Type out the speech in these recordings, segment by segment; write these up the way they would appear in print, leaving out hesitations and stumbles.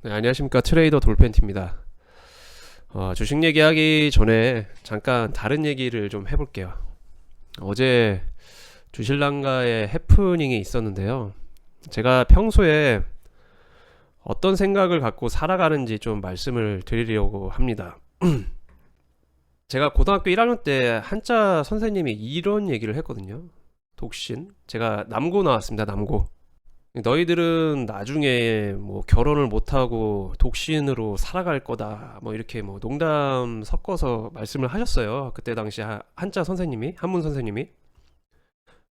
네, 안녕하십니까. 트레이더 돌펜티입니다. 주식 얘기하기 전에 잠깐 다른 얘기를 좀 해볼게요. 어제 주신랑과의 해프닝이 있었는데요. 제가 평소에 어떤 생각을 갖고 살아가는지 좀 말씀을 드리려고 합니다. 제가 고등학교 1학년 때 한자 선생님이 이런 얘기를 했거든요. 독신. 제가 남고 나왔습니다. 남고. 너희들은 나중에 뭐 결혼을 못하고 독신으로 살아갈 거다 뭐 이렇게 뭐 농담 섞어서 말씀을 하셨어요. 그때 당시 한자 선생님이, 한문 선생님이.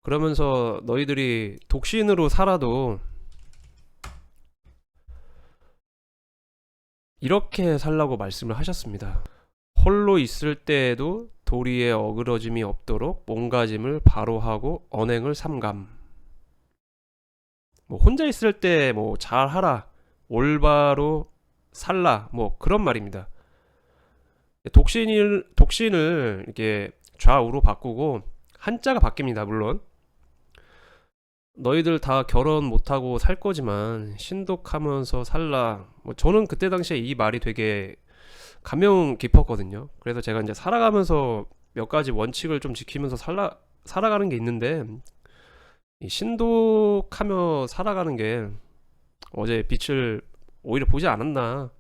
그러면서 너희들이 독신으로 살아도 이렇게 살라고 말씀을 하셨습니다. 홀로 있을 때에도 도리에 어그러짐이 없도록 몸가짐을 바로 하고 언행을 삼감. 뭐 혼자 있을 때 뭐 잘하라, 올바로 살라, 뭐 그런 말입니다. 독신을 이렇게 좌우로 바꾸고 한자가 바뀝니다. 물론 너희들 다 결혼 못하고 살 거지만 신독하면서 살라. 뭐 저는 그때 당시에 이 말이 되게 감명 깊었거든요. 그래서 제가 이제 살아가면서 몇 가지 원칙을 좀 지키면서 살아가는 게 있는데, 이 신독하며 살아가는 게 어제 빛을 오히려 보지 않았나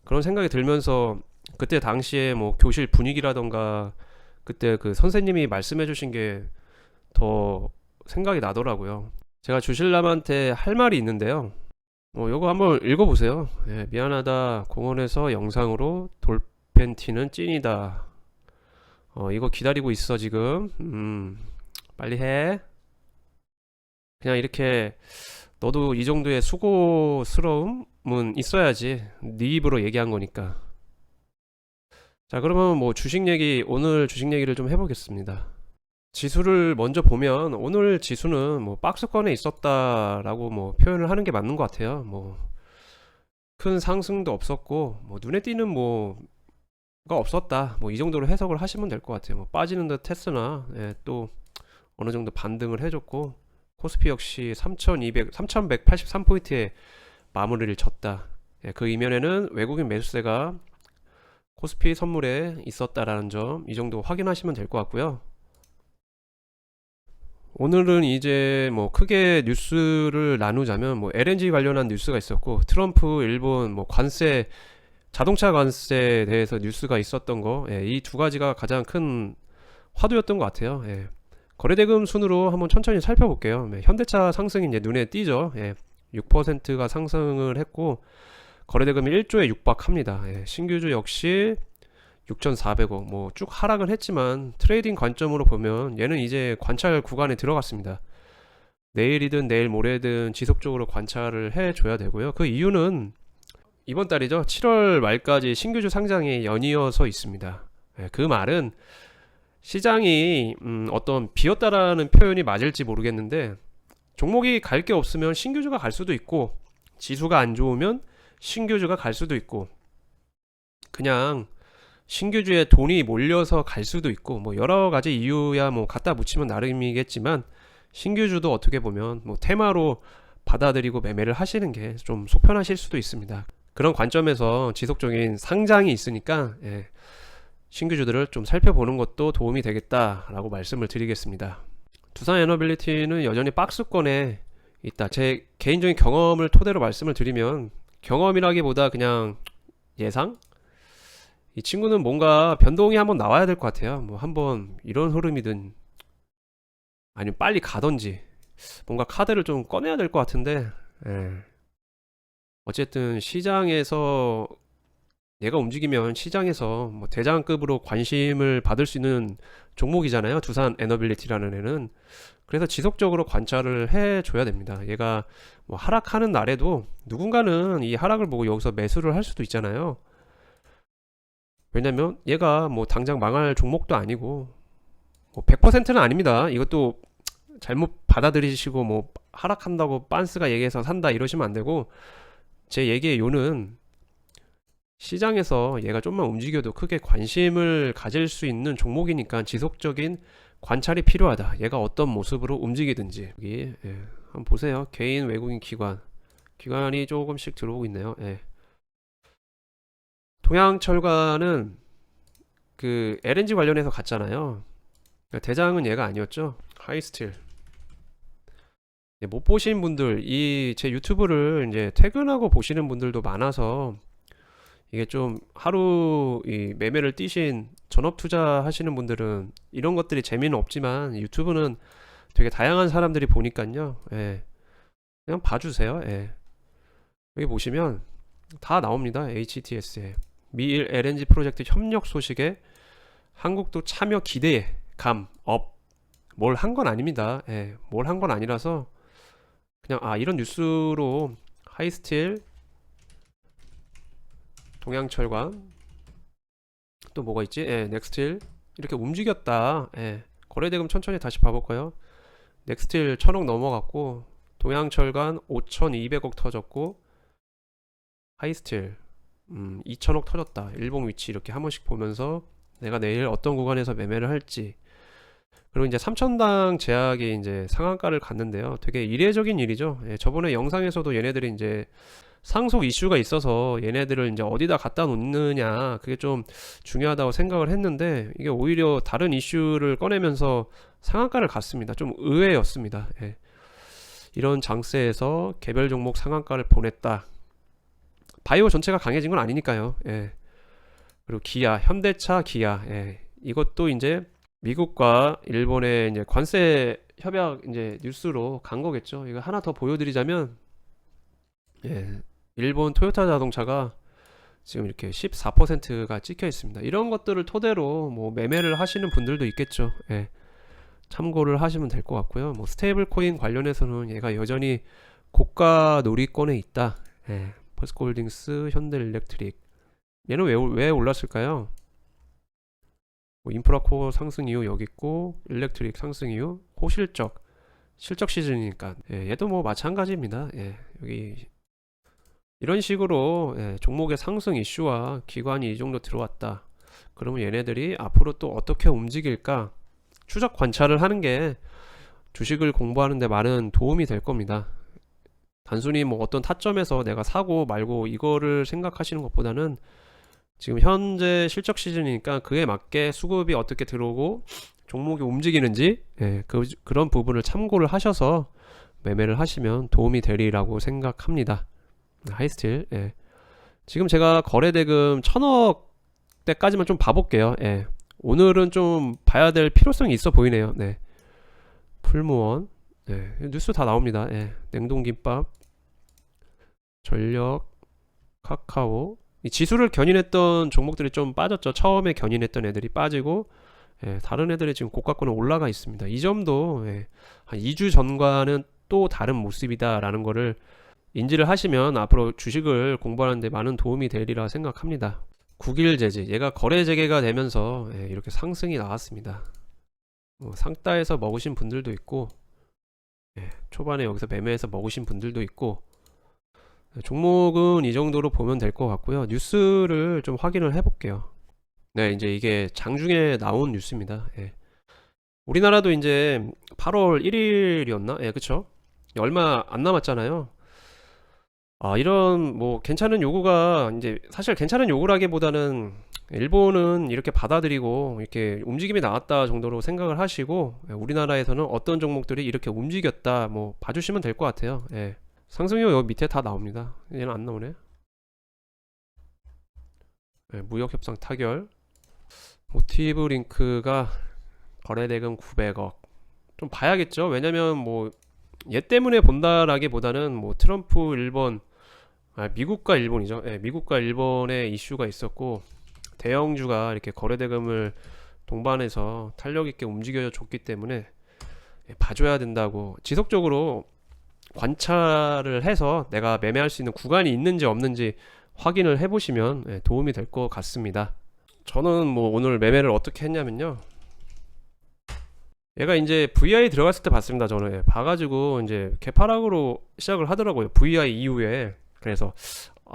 그런 생각이 들면서, 그때 당시에 뭐 교실 분위기라던가 그때 그 선생님이 말씀해 주신 게 더 생각이 나더라고요. 제가 주실남한테 할 말이 있는데요. 요거 한번 읽어보세요. 예, 미안하다. 공원에서 영상으로 돌팬티는 찐이다. 이거 기다리고 있어 지금. 빨리 해. 그냥 이렇게 너도 이 정도의 수고스러움은 있어야지. 네 입으로 얘기한 거니까. 자, 그러면 뭐 오늘 주식 얘기를 좀 해보겠습니다. 지수를 먼저 보면 오늘 지수는 뭐 박스권에 있었다라고 뭐 표현을 하는 게 맞는 것 같아요. 뭐 큰 상승도 없었고 뭐 눈에 띄는 뭐가 없었다. 뭐 이 정도로 해석을 하시면 될 것 같아요. 뭐 빠지는 듯 했으나, 예, 또 어느 정도 반등을 해줬고, 코스피 역시 3183포인트에 마무리를 졌다. 예, 그 이면에는 외국인 매수세가 코스피 선물에 있었다라는 점, 이 정도 확인하시면 될 것 같고요. 오늘은 이제 뭐 크게 뉴스를 나누자면 뭐 LNG 관련한 뉴스가 있었고, 트럼프 일본 뭐 관세, 자동차 관세에 대해서 뉴스가 있었던 거, 예, 이 두 가지가 가장 큰 화두였던 것 같아요. 예. 거래대금 순으로 한번 천천히 살펴볼게요. 네, 현대차 상승이 이제 눈에 띄죠. 예, 6%가 상승을 했고 거래대금이 1조에 육박합니다. 예, 신규주 역시 6,400억, 뭐 쭉 하락은 했지만 트레이딩 관점으로 보면 얘는 이제 관찰 구간에 들어갔습니다. 내일이든 내일 모레든 지속적으로 관찰을 해줘야 되고요. 그 이유는 이번 달이죠. 7월 말까지 신규주 상장이 연이어서 있습니다. 예, 그 말은 시장이 어떤 비었다라는 표현이 맞을지 모르겠는데, 종목이 갈 게 없으면 신규주가 갈 수도 있고, 지수가 안 좋으면 신규주가 갈 수도 있고, 그냥 신규주에 돈이 몰려서 갈 수도 있고, 뭐 여러 가지 이유야 뭐 갖다 붙이면 나름이겠지만, 신규주도 어떻게 보면 뭐 테마로 받아들이고 매매를 하시는 게 좀 속편하실 수도 있습니다. 그런 관점에서 지속적인 상장이 있으니까, 예, 신규주들을 좀 살펴보는 것도 도움이 되겠다라고 말씀을 드리겠습니다. 두산 에너빌리티는 여전히 박스권에 있다. 제 개인적인 경험을 토대로 말씀을 드리면, 경험이라기보다 그냥 예상? 이 친구는 뭔가 변동이 한번 나와야 될 것 같아요. 뭐 한번 이런 흐름이든 아니면 빨리 가던지 뭔가 카드를 좀 꺼내야 될 것 같은데, 예. 어쨌든 시장에서 얘가 움직이면 시장에서 뭐 대장급으로 관심을 받을 수 있는 종목이잖아요. 두산 에너빌리티라는 애는. 그래서 지속적으로 관찰을 해줘야 됩니다. 얘가 뭐 하락하는 날에도 누군가는 이 하락을 보고 여기서 매수를 할 수도 있잖아요. 왜냐면 얘가 뭐 당장 망할 종목도 아니고, 뭐 100%는 아닙니다. 이것도 잘못 받아들이시고 뭐 하락한다고 빤스가 얘기해서 산다 이러시면 안 되고, 제 얘기의 요는 시장에서 얘가 좀만 움직여도 크게 관심을 가질 수 있는 종목이니까 지속적인 관찰이 필요하다. 얘가 어떤 모습으로 움직이든지. 여기, 예, 한번 보세요. 개인 외국인 기관 기관이 조금씩 들어오고 있네요. 예. 동양철과는 그 LNG 관련해서 갔잖아요. 그러니까 대장은 얘가 아니었죠. 하이스틸. 예, 못 보신 분들, 이 제 유튜브를 이제 퇴근하고 보시는 분들도 많아서 이게 좀 하루 이 매매를 뛰신 전업 투자하시는 분들은 이런 것들이 재미는 없지만 유튜브는 되게 다양한 사람들이 보니까요. 예, 그냥 봐주세요. 예. 여기 보시면 다 나옵니다. HTS에 미일 LNG 프로젝트 협력 소식에 한국도 참여 기대에 감, 업. 뭘 한 건 아닙니다. 예, 뭘 한 건 아니라서 그냥 이런 뉴스로 하이스틸, 동양철관 또 뭐가 있지? 예, 넥스틸 이렇게 움직였다. 예, 거래대금 천천히 다시 봐볼까요? 넥스틸 1000억 넘어갔고 동양철관 5200억 터졌고 하이스틸 2000억 터졌다. 일봉 위치 이렇게 한 번씩 보면서 내가 내일 어떤 구간에서 매매를 할지. 그리고 이제 3000당 제약이 이제 상한가를 갔는데요. 되게 이례적인 일이죠. 예, 저번에 영상에서도 얘네들이 이제 상속 이슈가 있어서 얘네들을 이제 어디다 갖다 놓느냐 그게 좀 중요하다고 생각을 했는데 이게 오히려 다른 이슈를 꺼내면서 상한가를 갔습니다. 좀 의외였습니다. 예. 이런 장세에서 개별 종목 상한가를 보냈다. 바이오 전체가 강해진 건 아니니까요. 예. 그리고 기아, 현대차, 기아, 예. 이것도 이제 미국과 일본의 이제 관세 협약 이제 뉴스로 간 거겠죠. 이거 하나 더 보여드리자면, 예. 일본 토요타 자동차가 지금 이렇게 14%가 찍혀 있습니다. 이런 것들을 토대로 뭐 매매를 하시는 분들도 있겠죠. 예. 참고를 하시면 될 것 같고요. 뭐 스테이블 코인 관련해서는 얘가 여전히 고가 놀이권에 있다. 예. 퍼스코홀딩스, 현대일렉트릭. 얘는 왜 올랐을까요? 뭐 인프라코어 상승 이후 여기 있고 일렉트릭 상승 이후 호실적 실적 시즌이니까 예, 얘도 뭐 마찬가지입니다. 예, 여기 이런 식으로 예, 종목의 상승 이슈와 기관이 이 정도 들어왔다. 그러면 얘네들이 앞으로 또 어떻게 움직일까 추적 관찰을 하는 게 주식을 공부하는 데 많은 도움이 될 겁니다. 단순히 뭐 어떤 타점에서 내가 사고 말고 이거를 생각하시는 것보다는 지금 현재 실적 시즌이니까 그에 맞게 수급이 어떻게 들어오고 종목이 움직이는지 예, 그런 부분을 참고를 하셔서 매매를 하시면 도움이 되리라고 생각합니다. 하이스틸 예. 지금 제가 거래대금 1000억대까지만 좀 봐볼게요. 예. 오늘은 좀 봐야 될 필요성이 있어 보이네요. 네. 풀무원 예. 뉴스 다 나옵니다. 예. 냉동김밥 전력 카카오 이 지수를 견인했던 종목들이 좀 빠졌죠. 처음에 견인했던 애들이 빠지고 예, 다른 애들이 지금 고가권에 올라가 있습니다. 이 점도 예, 한 2주 전과는 또 다른 모습이다 라는 거를 인지를 하시면 앞으로 주식을 공부하는데 많은 도움이 되리라 생각합니다. 국일제지 얘가 거래 재개가 되면서 예, 이렇게 상승이 나왔습니다. 상따에서 먹으신 분들도 있고 예, 초반에 여기서 매매해서 먹으신 분들도 있고 종목은 이 정도로 보면 될 것 같고요. 뉴스를 좀 확인을 해볼게요. 네, 이제 이게 장중에 나온 뉴스입니다. 예. 우리나라도 이제 8월 1일이었나? 예, 그쵸? 얼마 안 남았잖아요. 이런 뭐 괜찮은 요구가 이제 사실 괜찮은 요구라기보다는 일본은 이렇게 받아들이고 이렇게 움직임이 나왔다 정도로 생각을 하시고 예, 우리나라에서는 어떤 종목들이 이렇게 움직였다 뭐 봐주시면 될 것 같아요. 예. 상승률 여기 밑에 다 나옵니다. 얘는 안 나오네. 네, 무역협상 타결. 모티브 링크가 거래대금 900억. 좀 봐야겠죠. 왜냐면 뭐 얘 때문에 본다라기보다는 뭐 트럼프 일본, 미국과 일본이죠. 네, 미국과 일본의 이슈가 있었고 대형주가 이렇게 거래대금을 동반해서 탄력 있게 움직여 줬기 때문에 봐줘야 된다고 지속적으로 관찰을 해서 내가 매매할 수 있는 구간이 있는지 없는지 확인을 해보시면 도움이 될 것 같습니다. 저는 뭐 오늘 매매를 어떻게 했냐면요. 얘가 이제 VI 들어갔을 때 봤습니다. 저는 봐가지고 이제 개파락으로 시작을 하더라고요. VI 이후에. 그래서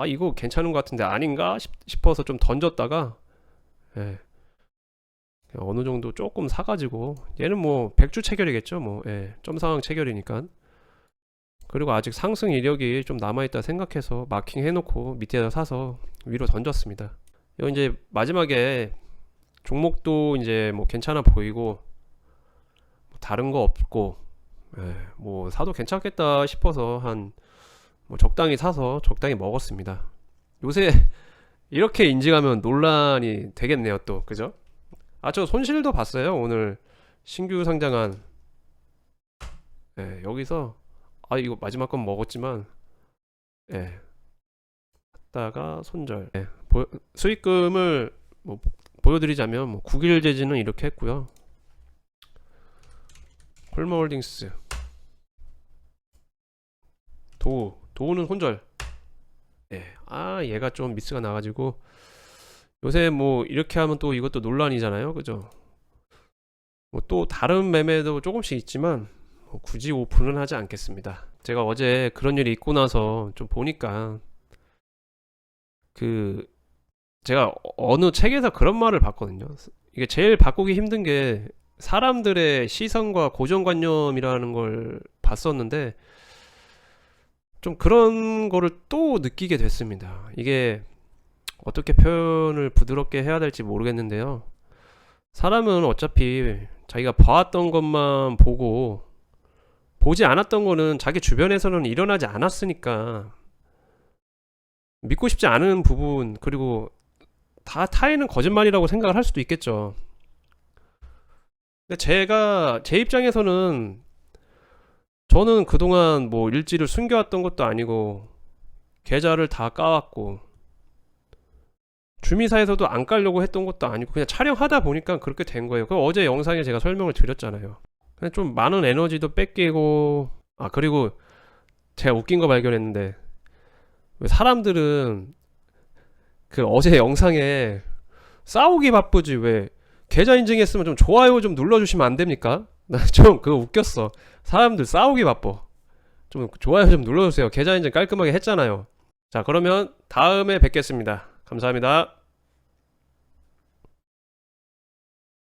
이거 괜찮은 것 같은데 아닌가 싶어서 좀 던졌다가 예, 어느 정도 조금 사가지고 얘는 뭐 100주 체결이겠죠. 뭐 점상황 체결이니까 그리고 아직 상승 이력이 좀 남아있다 생각해서 마킹 해놓고 밑에다 사서 위로 던졌습니다. 여기 이제 마지막에 종목도 이제 뭐 괜찮아 보이고 다른 거 없고, 뭐 사도 괜찮겠다 싶어서 한 뭐 적당히 사서 적당히 먹었습니다. 요새 이렇게 인증하면 논란이 되겠네요, 또. 그죠? 아, 저 손실도 봤어요. 오늘 신규 상장한, 여기서, 아, 이거 마지막 건 먹었지만, 갔다가 손절. 수익금을 뭐 보여드리자면, 뭐 9일 제지는 이렇게 했고요. 홀머홀딩스. 도우는 손절. 아, 얘가 좀 미스가 나가지고, 요새 뭐 이렇게 하면 또 이것도 논란이잖아요. 그죠? 뭐 또 다른 매매도 조금씩 있지만 뭐 굳이 오픈은 하지 않겠습니다. 제가 어제 그런 일이 있고 나서 좀 보니까 그 제가 어느 책에서 그런 말을 봤거든요. 이게 제일 바꾸기 힘든 게 사람들의 시선과 고정관념이라는 걸 봤었는데 좀 그런 거를 또 느끼게 됐습니다. 이게 어떻게 표현을 부드럽게 해야 될지 모르겠는데요. 사람은 어차피 자기가 봐왔던 것만 보고 보지 않았던 거는 자기 주변에서는 일어나지 않았으니까 믿고 싶지 않은 부분, 그리고 다 타인은 거짓말이라고 생각을 할 수도 있겠죠. 근데 제가 제 입장에서는 저는 그동안 뭐 일지를 숨겨왔던 것도 아니고 계좌를 다 까왔고 주미사에서도 안 깔려고 했던 것도 아니고 그냥 촬영하다 보니까 그렇게 된 거예요. 그 어제 영상에 제가 설명을 드렸잖아요. 그냥 좀 많은 에너지도 뺏기고, 아, 그리고 제가 웃긴 거 발견했는데 왜 사람들은 그 어제 영상에 싸우기 바쁘지 왜 계좌 인증했으면 좀 좋아요 좀 눌러주시면 안 됩니까? 나 좀 그거 웃겼어. 사람들 싸우기 바빠. 좀 좋아요 좀 눌러주세요. 계좌 인증 깔끔하게 했잖아요. 자, 그러면 다음에 뵙겠습니다. 감사합니다.